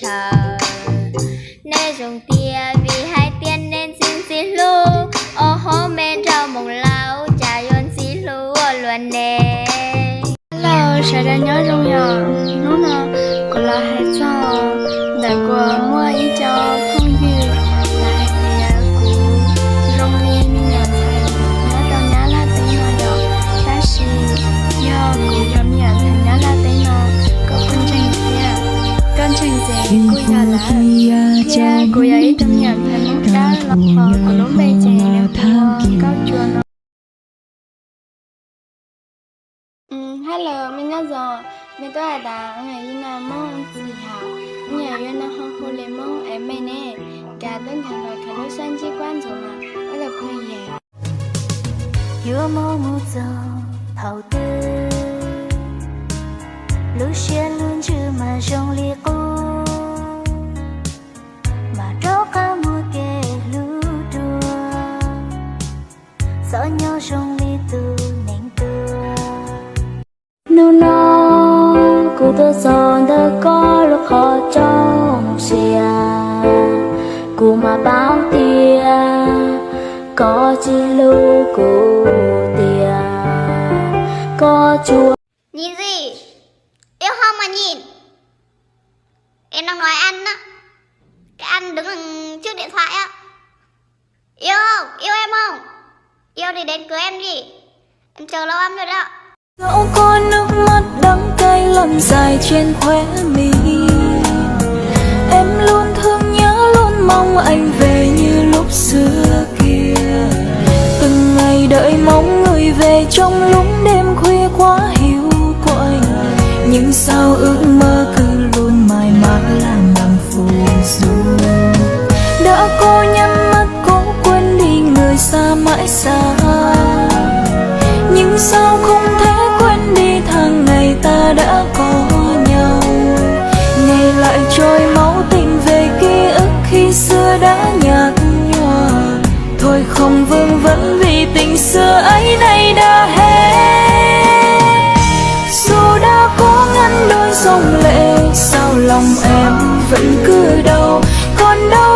chờ. Nơi dùng tia vì hai tiền nên xin lu. Ô hô men rau mồng lau chả yon xí lu luôn nè. Hello, sẽ đã nhớ trong nhỏ nó nè, cô là hai cho đại của mua ý cho không dư lại thì cô rong lên nhà thầy nhớ trong nhà là tên nó được ta sĩ do cô trong nhà thầy nhớ là tên nó có con tranh kia con tranh gì cô nhà là kia cô ấy trong nhà thầy muốn cá lọc họ của lúc bây giờ nè cao chuồn nó. Hello, mình nhớ rồi. Mình tôi là đã ngày như nào mong gì hả? Nhà như nào không khu lệ mong em mày nè. Cả đơn hàng loại cả lối xanh chỉ quan rồi mà. Đó là khơi dậy. Yêu mong một giờ thầu tư. Lúc xe luôn chưa mà trong ly cô. Mà đâu cả một kẻ lưu đùa. Sợ nhau trong ly từ nền tựa. Nếu nó cứ tôi son đã có lúc khó trong xe cô mà báo tiền có chi lưu cô tiền có chùa. Nhìn gì? Yêu không mà nhìn. Em đang nói ăn á. Cái ăn đứng trước điện thoại á. Yêu không? Yêu em không? Yêu thì đến cưới em đi. Em chờ lâu lắm rồi đó. Dẫu có nước mắt đắng cay lăn dài trên khóe mi, em luôn thương nhớ luôn mong anh về như lúc xưa kia. Từng ngày đợi mong người về trong lúc đêm khuya quá hiu quạnh. Nhưng sao ước mơ cứ luôn mãi mãi làm bằng phù du. Đã cố nhắm mắt cố quên đi người xa mãi xa. Nhưng sao không thể quên đi tháng ngày ta đã có nhau. Ngày lại trôi máu tình về ký ức khi xưa đã nhạt nhòa. Thôi không vương vấn vì tình xưa ấy nay đã hết. Dù đã cố ngăn đôi dòng lệ sao lòng em vẫn cứ đau. Còn đâu